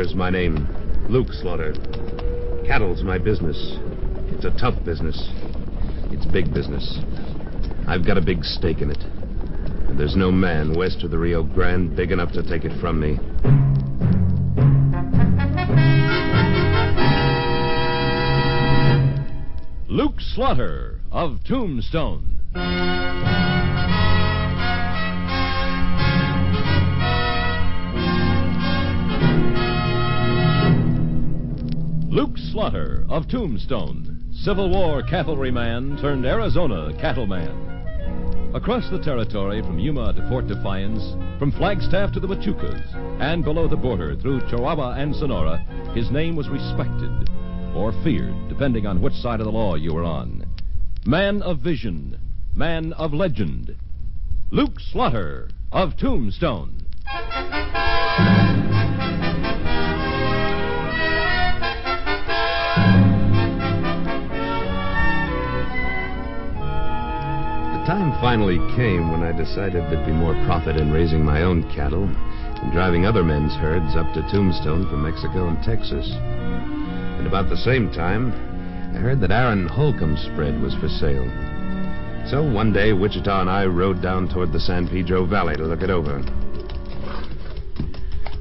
Slaughter's my name. Luke Slaughter. Cattle's my business. It's a tough business. It's big business. I've got a big stake in it. And there's no man west of the Rio Grande big enough to take it from me. Luke Slaughter of Tombstone. Luke Slaughter of Tombstone, Civil War cavalryman turned Arizona cattleman. Across the territory from Yuma to Fort Defiance, from Flagstaff to the Machucas, and below the border through Chihuahua and Sonora, his name was respected or feared, depending on which side of the law you were on. Man of vision, man of legend, Luke Slaughter of Tombstone. The time finally came when I decided there'd be more profit in raising my own cattle than driving other men's herds up to Tombstone from Mexico and Texas. And about the same time, I heard that Aaron Holcomb's spread was for sale. So one day, Wichita and I rode down toward the San Pedro Valley to look it over.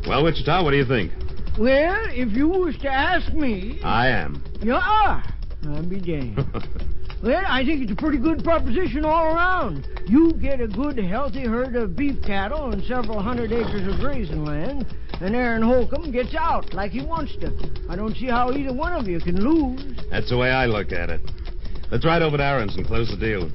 Well, Wichita, what do you think? Well, if you was to ask me... I am. You are. I'll be damned. Well, I think it's a pretty good proposition all around. You get a good, healthy herd of beef cattle and several hundred acres of grazing land, and Aaron Holcomb gets out like he wants to. I don't see how either one of you can lose. That's the way I look at it. Let's ride over to Aaron's and close the deal.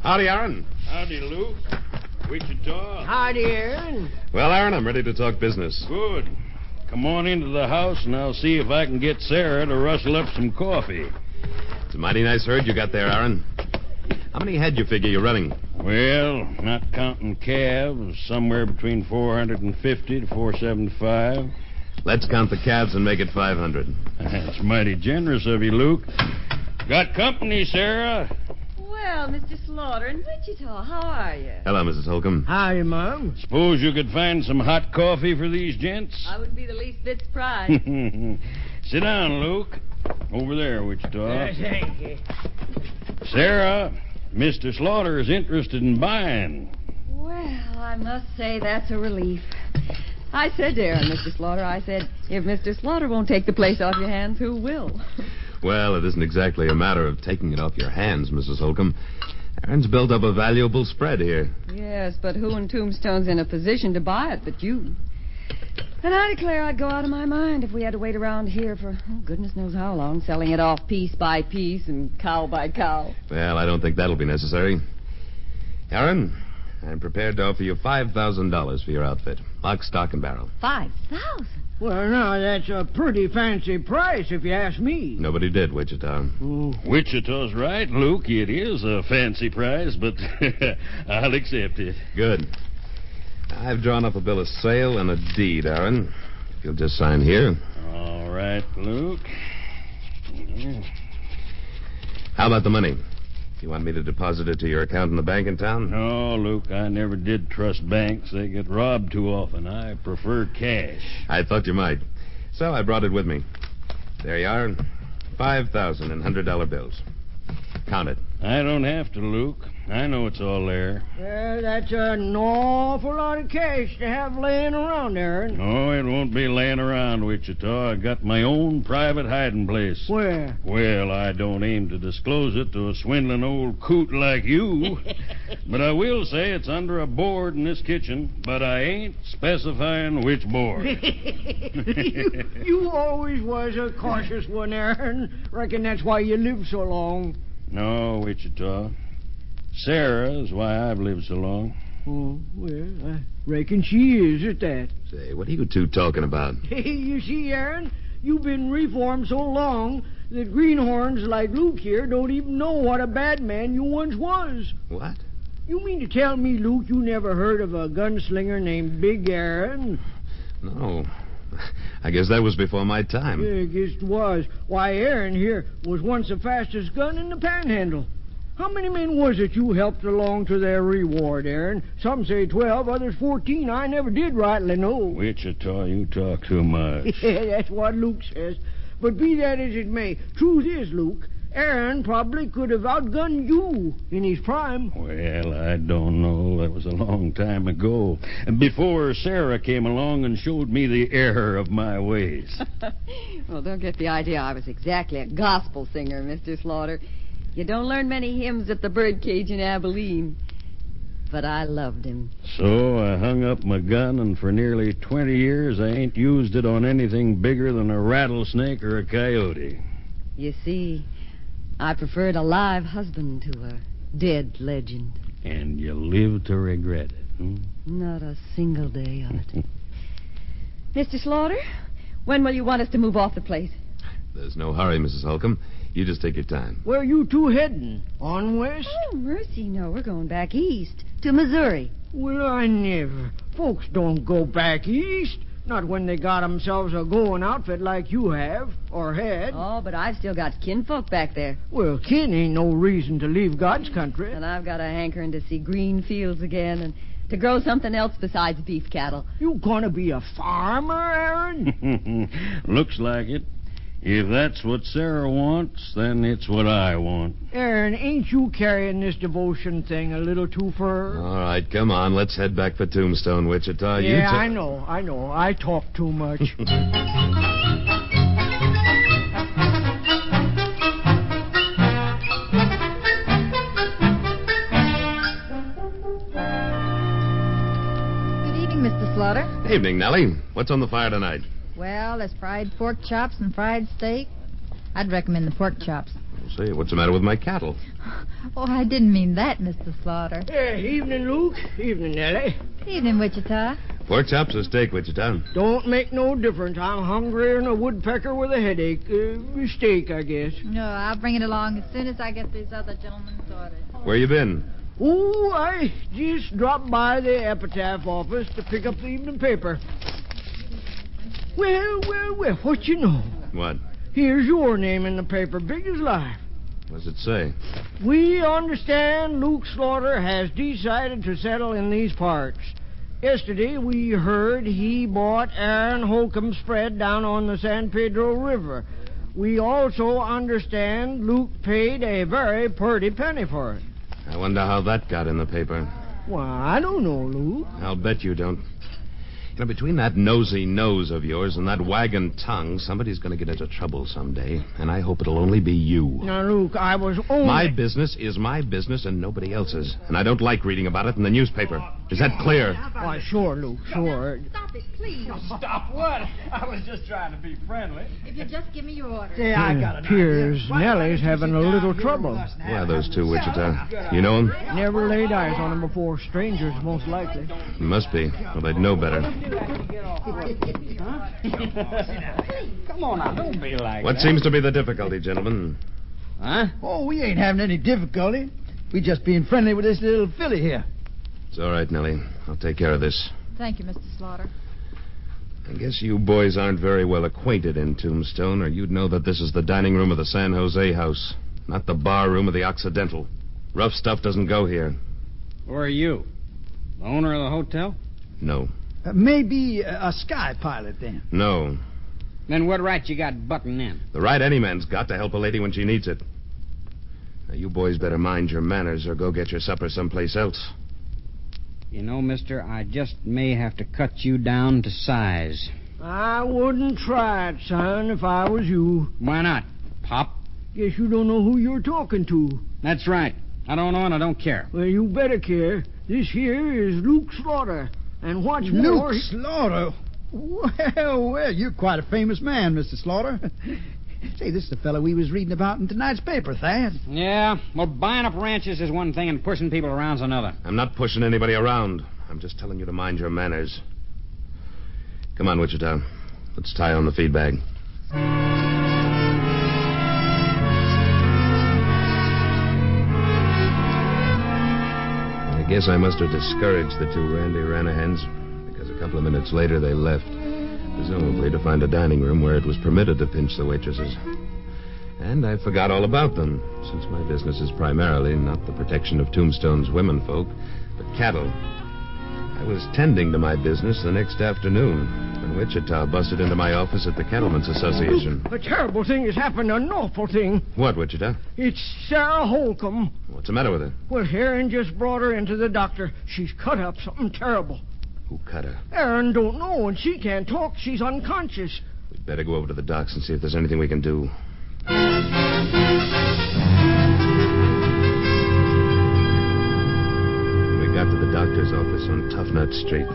Howdy, Aaron. Howdy, Luke. Wichita. Howdy, Aaron. Well, Aaron, I'm ready to talk business. Good. Come on into the house, and I'll see if I can get Sarah to rustle up some coffee. It's a mighty nice herd you got there, Aaron. How many head you figure you're running? Well, not counting calves, somewhere between 450 to 475. Let's count the calves and make it 500. That's mighty generous of you, Luke. Got company, Sarah? Well, Mr. Slaughter in Wichita, how are you? Hello, Mrs. Holcomb. Howdy, Mom. Suppose you could find some hot coffee for these gents? I would be the least bit surprised. Sit down, Luke. Over there, Wichita. Thank you. Sarah, Mr. Slaughter is interested in buying. Well, I must say that's a relief. I said to Aaron, Mr. Slaughter, I said, if Mr. Slaughter won't take the place off your hands, who will? Well, it isn't exactly a matter of taking it off your hands, Mrs. Holcomb. Aaron's built up a valuable spread here. Yes, but who in Tombstone's in a position to buy it but you? And I declare I'd go out of my mind if we had to wait around here for goodness knows how long, selling it off piece by piece and cow by cow. Well, I don't think that'll be necessary. Aaron, I'm prepared to offer you $5,000 for your outfit. Lock, stock, and barrel. 5,000? Well, now, that's a pretty fancy price, if you ask me. Nobody did, Wichita. Wichita's right, Luke. It is a fancy price, but I'll accept it. Good. I've drawn up a bill of sale and a deed, Aaron. If you'll just sign here. All right, Luke. How about the money? You want me to deposit it to your account in the bank in town? No, Luke, I never did trust banks. They get robbed too often. I prefer cash. I thought you might. So I brought it with me. There you are. 5,000 in $100 bills. Count it. I don't have to, Luke. I know it's all there. Well, that's an awful lot of cash to have laying around, Aaron. No, it won't be laying around, Wichita. I got my own private hiding place. Where? Well, I don't aim to disclose it to a swindling old coot like you. But I will say it's under a board in this kitchen, but I ain't specifying which board. you always was a cautious one, Aaron. Reckon that's why you lived so long. No, Wichita. Sarah is why I've lived so long. Oh, well, I reckon she is at that. Say, what are you two talking about? Hey, you see, Aaron, you've been reformed so long that greenhorns like Luke here don't even know what a bad man you once was. What? You mean to tell me, Luke, you never heard of a gunslinger named Big Aaron? No. I guess that was before my time. Yeah, I guess it was. Why, Aaron here was once the fastest gun in the Panhandle. How many men was it you helped along to their reward, Aaron? Some say 12, others 14. I never did rightly know. Wichita, you talk too much. Yeah, that's what Luke says. But be that as it may, truth is, Luke, Aaron probably could have outgunned you in his prime. Well, I don't know. That was a long time ago. Before Sarah came along and showed me the error of my ways. Well, don't get the idea I was exactly a gospel singer, Mr. Slaughter. You don't learn many hymns at the birdcage in Abilene. But I loved him. So I hung up my gun, and for nearly 20 years I ain't used it on anything bigger than a rattlesnake or a coyote. You see, I preferred a live husband to a dead legend. And you live to regret it, hmm? Not a single day of it. Mr. Slaughter, when will you want us to move off the place? There's no hurry, Mrs. Holcomb. You just take your time. Where you two heading? On west? Oh, mercy, no. We're going back east to Missouri. Well, I never. Folks don't go back east. Not when they got themselves a going outfit like you have, or had. Oh, but I've still got kinfolk back there. Well, kin ain't no reason to leave God's country. And I've got a hankering to see green fields again and to grow something else besides beef cattle. You gonna be a farmer, Aaron? Looks like it. If that's what Sarah wants, then it's what I want. Aaron, ain't you carrying this devotion thing a little too far? All right, come on. Let's head back for Tombstone, Wichita. Yeah, I know. I talk too much. Good evening, Mr. Slaughter. Evening, Nellie. What's on the fire tonight? Well, there's fried pork chops and fried steak. I'd recommend the pork chops. We'll see. What's the matter with my cattle? Oh, I didn't mean that, Mr. Slaughter. Evening, Luke. Evening, Nellie. Evening, Wichita. Pork chops or steak, Wichita? Don't make no difference. I'm hungrier than a woodpecker with a headache. Steak, I guess. No, I'll bring it along as soon as I get these other gentlemen's orders. Where you been? Oh, I just dropped by the epitaph office to pick up the evening paper. Well, what you know? What? Here's your name in the paper, big as life. What does it say? We understand Luke Slaughter has decided to settle in these parts. Yesterday, we heard he bought Aaron Holcomb's spread down on the San Pedro River. We also understand Luke paid a very pretty penny for it. I wonder how that got in the paper. Why, I don't know, Luke. I'll bet you don't. You know, between that nosy nose of yours and that wagon tongue, somebody's going to get into trouble someday, and I hope it'll only be you. Now, Luke, I was only... My business is my business and nobody else's, and I don't like reading about it in the newspaper. Is that clear? Why, sure, Luke, sure. Stop it, please. Stop what? I was just trying to be friendly. If you just give me your order. Say, I got an Appears idea. Why Nellie's don't you having sit a down little here trouble. with us and Who are have those a two, Wichita? You know them? Never laid eyes on him before. Strangers, most likely. Must be. Well, they'd know better. Come on now, don't be like What that. seems to be the difficulty, gentlemen? Huh? Oh, we ain't having any difficulty. We just being friendly with this little filly here. It's all right, Nellie. I'll take care of this. Thank you, Mr. Slaughter. I guess you boys aren't very well acquainted in Tombstone, or you'd know that this is the dining room of the San Jose House, not the bar room of the Occidental. Rough stuff doesn't go here. Who are you? The owner of the hotel? No. Maybe a sky pilot then. No. Then what right you got butting in? The right any man's got to help a lady when she needs it. Now, you boys better mind your manners or go get your supper someplace else. You know, mister, I just may have to cut you down to size. I wouldn't try it, son, if I was you. Why not? Pop? Guess you don't know who you're talking to. That's right. I don't know and I don't care. Well, you better care. This here is Luke Slaughter. And what's more... Luke Slaughter? Well, you're quite a famous man, Mr. Slaughter. Say, this is the fellow we was reading about in tonight's paper, Thad. Yeah, well, buying up ranches is one thing and pushing people around's another. I'm not pushing anybody around. I'm just telling you to mind your manners. Come on, Wichita. Let's tie on the feed bag. I guess I must have discouraged the two Randy Ranahans, because a couple of minutes later they left. presumably to find a dining room where it was permitted to pinch the waitresses. And I forgot all about them, since my business is primarily not the protection of Tombstone's womenfolk, but cattle. I was tending to my business the next afternoon when Wichita busted into my office at the Cattlemen's Association. A terrible thing has happened, an awful thing. What, Wichita? It's Sarah Holcomb. What's the matter with her? Well, Aaron just brought her into the doctor. She's cut up something terrible. Who cut her? Aaron don't know, and she can't talk. She's unconscious. We'd better go over to the docks and see if there's anything we can do. We got to the doctor's office on Tough Nut Street.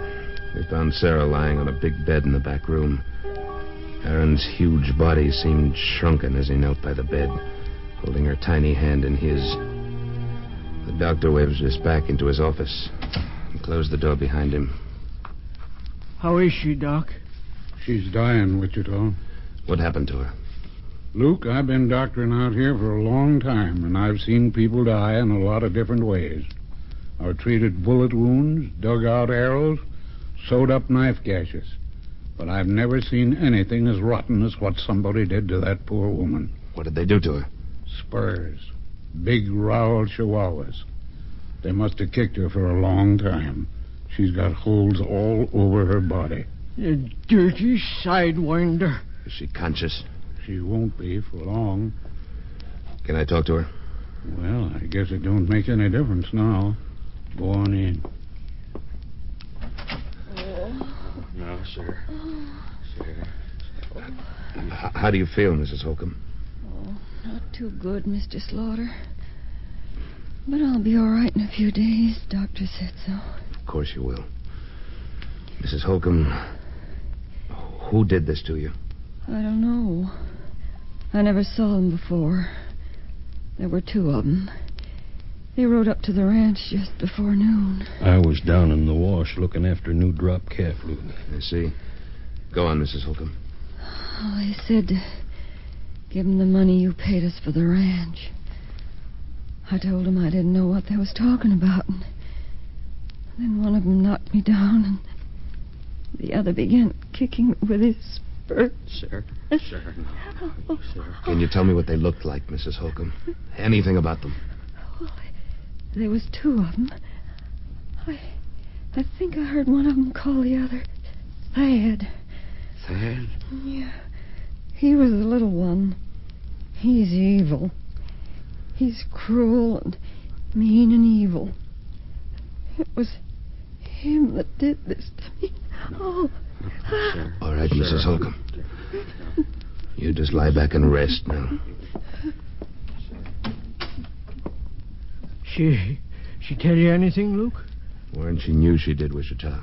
We found Sarah lying on a big bed in the back room. Aaron's huge body seemed shrunken as he knelt by the bed, holding her tiny hand in his. The doctor waved us back into his office and closed the door behind him. How is she, Doc? She's dying, Wichita. What happened to her? Luke, I've been doctoring out here for a long time, and I've seen people die in a lot of different ways. I've treated bullet wounds, dug out arrows, sewed up knife gashes. But I've never seen anything as rotten as what somebody did to that poor woman. What did they do to her? Spurs. Big, rowel chihuahuas. They must have kicked her for a long time. She's got holes all over her body. You dirty sidewinder. Is she conscious? She won't be for long. Can I talk to her? Well, I guess it don't make any difference now. Go on in. No, sir. Sir. How do you feel, Mrs. Holcomb? Oh, not too good, Mr. Slaughter. But I'll be all right in a few days. Doctor said so. Of course you will. Mrs. Holcomb, who did this to you? I don't know. I never saw them before. There were two of them. They rode up to the ranch just before noon. I was down in the wash looking after a new drop calf, Luke. I see. Go on, Mrs. Holcomb. Oh, they said to give them the money you paid us for the ranch. I told them I didn't know what they was talking about. And then one of them knocked me down, and the other began kicking me with his spurs. Sir. Sir. No. Sir. Can you tell me what they looked like, Mrs. Holcomb? Anything about them? Well, there was two of them. I think I heard one of them call the other Thad. Thad? Yeah. He was the little one. He's evil. He's cruel and mean and evil. It was him that did this to me. Oh. Sir. All right, Mrs. Holcomb. You just lie back and rest now. She tell you anything, Luke? Warren, she knew she did, Wichita.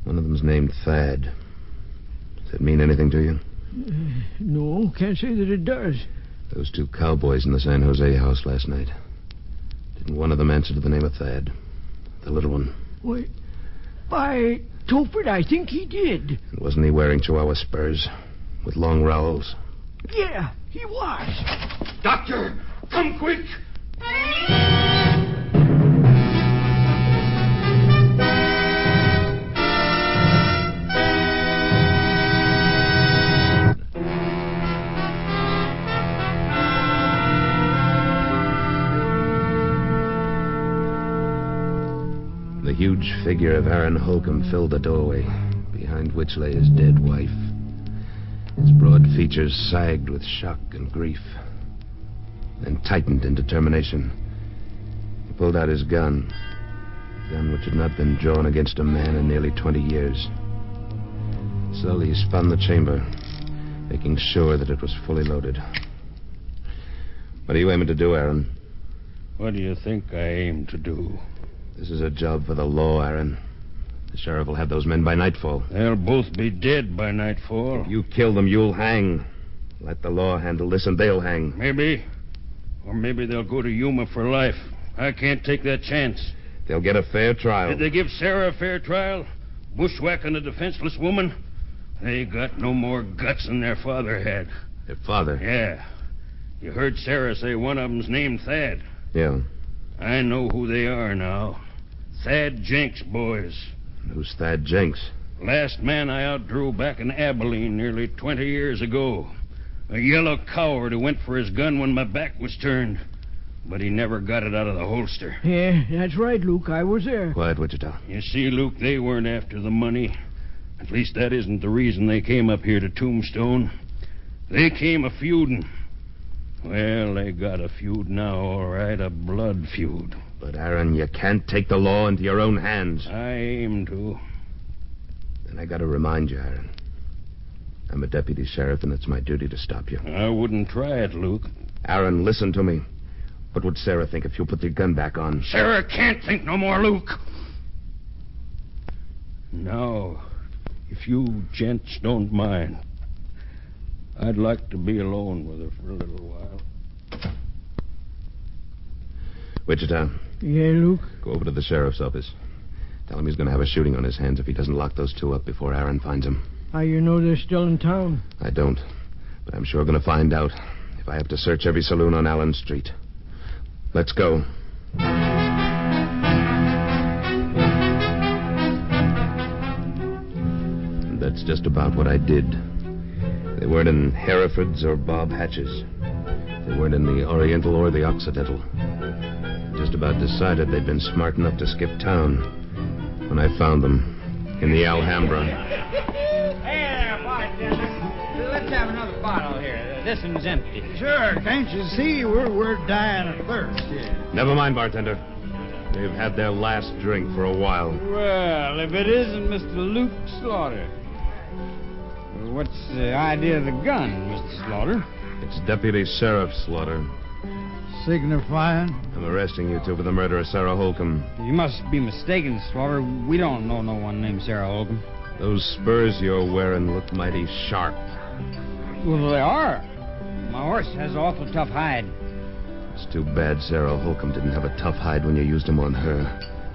One of them's named Thad. Does that mean anything to you? No, can't say that it does. Those two cowboys in the San Jose house last night. Didn't one of them answer to the name of Thad? The little one. Wait. By Tophet, I think he did. And wasn't he wearing Chihuahua spurs? With long rowels? Yeah, he was. Doctor, come quick! The huge figure of Aaron Holcomb filled the doorway, behind which lay his dead wife. His broad features sagged with shock and grief, then tightened in determination. He pulled out his gun, a gun which had not been drawn against a man in nearly 20 years. Slowly he spun the chamber, making sure that it was fully loaded. What are you aiming to do, Aaron? What do you think I aim to do? This is a job for the law, Aaron. The sheriff will have those men by nightfall. They'll both be dead by nightfall. If you kill them, you'll hang. Let the law handle this, and they'll hang. Maybe. Or maybe they'll go to Yuma for life. I can't take that chance. They'll get a fair trial. Did they give Sarah a fair trial? Bushwhacking a defenseless woman? They got no more guts than their father had. Their father? Yeah. You heard Sarah say one of them's named Thad. Yeah. I know who they are now. Thad Jenks boys. Who's Thad Jenks? Last man I outdrew back in Abilene nearly 20 years ago. A yellow coward who went for his gun when my back was turned. But he never got it out of the holster. Yeah, that's right, Luke. I was there. Quiet, Wichita. You see, Luke, they weren't after the money. At least that isn't the reason they came up here to Tombstone. They came a-feuding. Well, they got a feud now, all right, a blood feud. But, Aaron, you can't take the law into your own hands. I aim to. And I gotta remind you, Aaron. I'm a deputy sheriff, and it's my duty to stop you. I wouldn't try it, Luke. Aaron, listen to me. What would Sarah think if you put your gun back on? Sarah can't think no more, Luke. Now, if you gents don't mind, I'd like to be alone with her for a little while. Wichita. Yeah, Luke? Go over to the sheriff's office. Tell him he's going to have a shooting on his hands if he doesn't lock those two up before Aaron finds him. How you know they're still in town? I don't. But I'm sure going to find out if I have to search every saloon on Allen Street. Let's go. And that's just about what I did. They weren't in Hereford's or Bob Hatch's. They weren't in the Oriental or the Occidental. Just about decided they'd been smart enough to skip town when I found them in the Alhambra. Hey there, bartender. Let's have another bottle here. This one's empty. Sure, can't you see we're dying of thirst here? Never mind, bartender. They've had their last drink for a while. Well, if it isn't Mr. Luke Slaughter. What's the idea of the gun, Mr. Slaughter? It's Deputy Sheriff Slaughter. Signifying? I'm arresting you two for the murder of Sarah Holcomb. You must be mistaken, Slaughter. We don't know no one named Sarah Holcomb. Those spurs you're wearing look mighty sharp. Well, they are. My horse has an awful tough hide. It's too bad Sarah Holcomb didn't have a tough hide when you used him on her.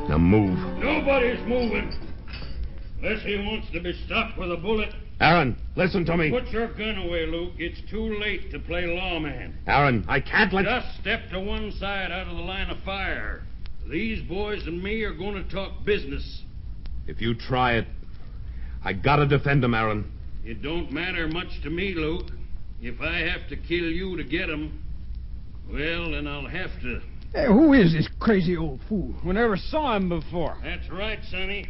Now move. Nobody's moving. Unless he wants to be stopped with a bullet. Aaron, listen to me. Put your gun away, Luke. It's too late to play lawman. Aaron, I can't let... Just step to one side out of the line of fire. These boys and me are going to talk business. If you try it, I gotta defend him, Aaron. It don't matter much to me, Luke. If I have to kill you to get him, well, then I'll have to. Hey, who is this crazy old fool? We never saw him before. That's right, Sonny.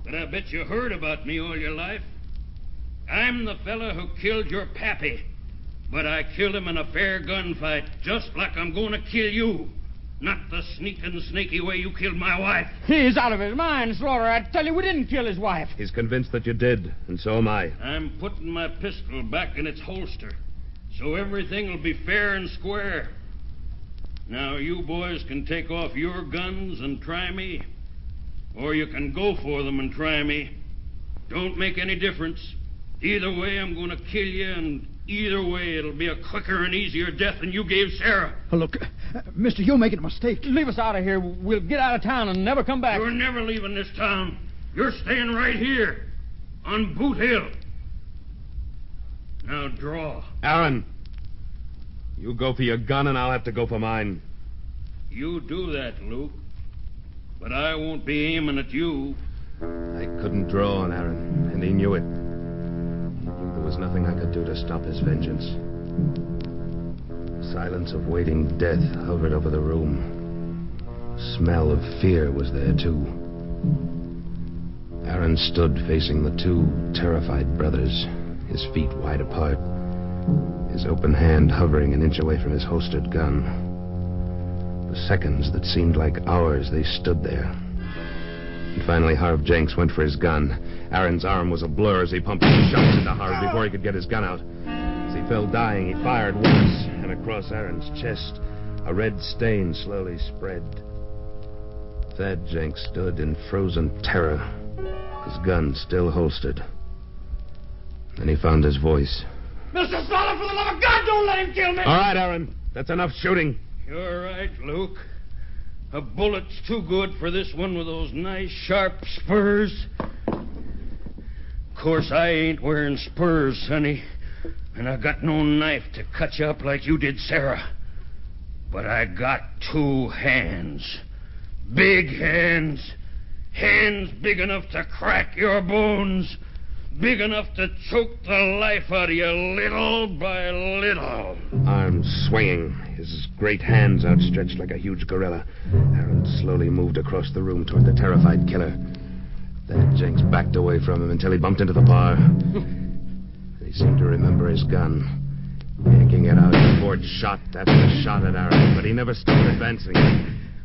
But I bet you heard about me all your life. I'm the fella who killed your pappy. But I killed him in a fair gunfight, just like I'm going to kill you. Not the sneaking, snaky way you killed my wife. He's out of his mind, Slaughter. I tell you, we didn't kill his wife. He's convinced that you did, and so am I. I'm putting my pistol back in its holster, so everything will be fair and square. Now, you boys can take off your guns and try me, or you can go for them and try me. Don't make any difference. Either way, I'm going to kill you, and either way, it'll be a quicker and easier death than you gave Sarah. Oh, look, mister, you're making a mistake. Leave us out of here. We'll get out of town and never come back. You're never leaving this town. You're staying right here, on Boot Hill. Now, draw. Aaron, you go for your gun, and I'll have to go for mine. You do that, Luke. But I won't be aiming at you. I couldn't draw on Aaron, and he knew it. He knew there was nothing I could do to stop his vengeance. The silence of waiting death hovered over the room. The smell of fear was there, too. Aaron stood facing the two terrified brothers, his feet wide apart, his open hand hovering an inch away from his holstered gun. For seconds that seemed like hours, they stood there. And finally, Harv Jenks went for his gun. Aaron's arm was a blur as he pumped 2 shots into Harv before he could get his gun out. As he fell dying, he fired once, and across Aaron's chest, a red stain slowly spread. Thad Jenks stood in frozen terror, his gun still holstered. Then he found his voice. Mr. Slaughter, for the love of God, don't let him kill me! All right, Aaron. That's enough shooting. You're right, Luke. A bullet's too good for this one with those nice, sharp spurs. Of course, I ain't wearing spurs, Sonny. And I got no knife to cut you up like you did Sarah. But I got 2 hands. Big hands. Hands big enough to crack your bones. Big enough to choke the life out of you little by little. Arms swinging, his great hands outstretched like a huge gorilla, Aaron slowly moved across the room toward the terrified killer. Then Jenks backed away from him until he bumped into the bar. He seemed to remember his gun. Yanking it out, he poured shot after shot at Aaron, but he never stopped advancing.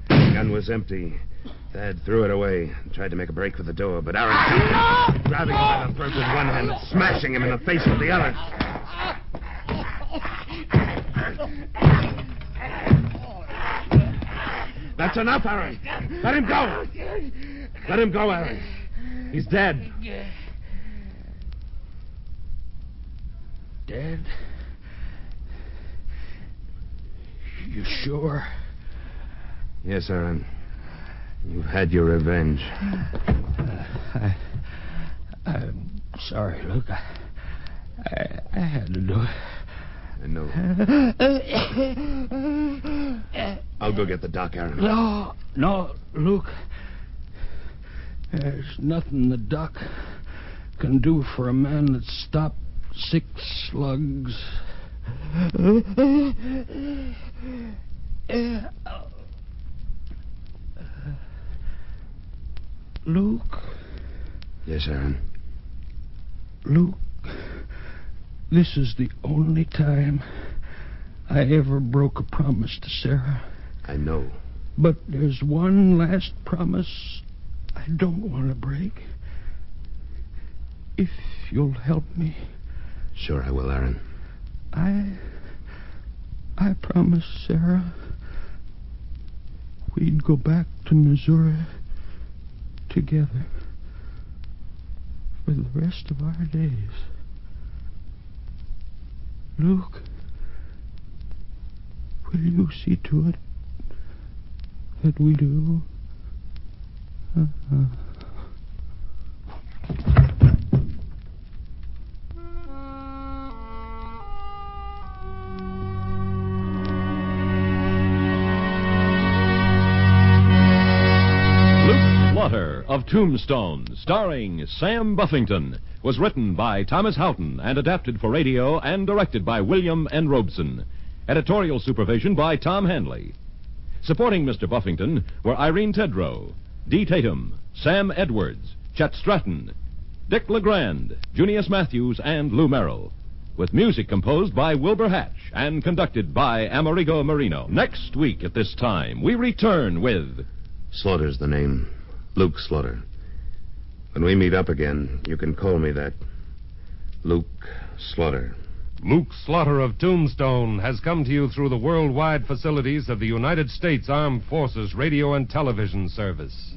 The gun was empty. Thad threw it away and tried to make a break for the door, but Aaron grabbing him by the throat with one hand and smashing him in the face with the other. That's enough, Aaron. Let him go. Let him go, Aaron. He's dead. Dead? You sure? Yes, Aaron. You've had your revenge. I'm sorry, Luke. I had to do it. I know. I'll go get the doc, Aaron. No, Luke. There's nothing the doc can do for a man that's stopped 6 slugs. Luke? Yes, Aaron. Luke, this is the only time I ever broke a promise to Sarah. I know. But there's one last promise I don't want to break. If you'll help me. Sure I will, Aaron. I promised Sarah we'd go back to Missouri together for the rest of our days. Luke, will you see to it that we do? Of Tombstone, starring Sam Buffington, was written by Thomas Houghton and adapted for radio and directed by William N. Robeson. Editorial supervision by Tom Hanley. Supporting Mr. Buffington were Irene Tedrow, Dee Tatum, Sam Edwards, Chet Stratton, Dick LeGrand, Junius Matthews, and Lou Merrill. With music composed by Wilbur Hatch and conducted by Amerigo Marino. Next week at this time, we return with... Slaughter's the name. Luke Slaughter. When we meet up again, you can call me that. Luke Slaughter. Luke Slaughter of Tombstone has come to you through the worldwide facilities of the United States Armed Forces Radio and Television Service.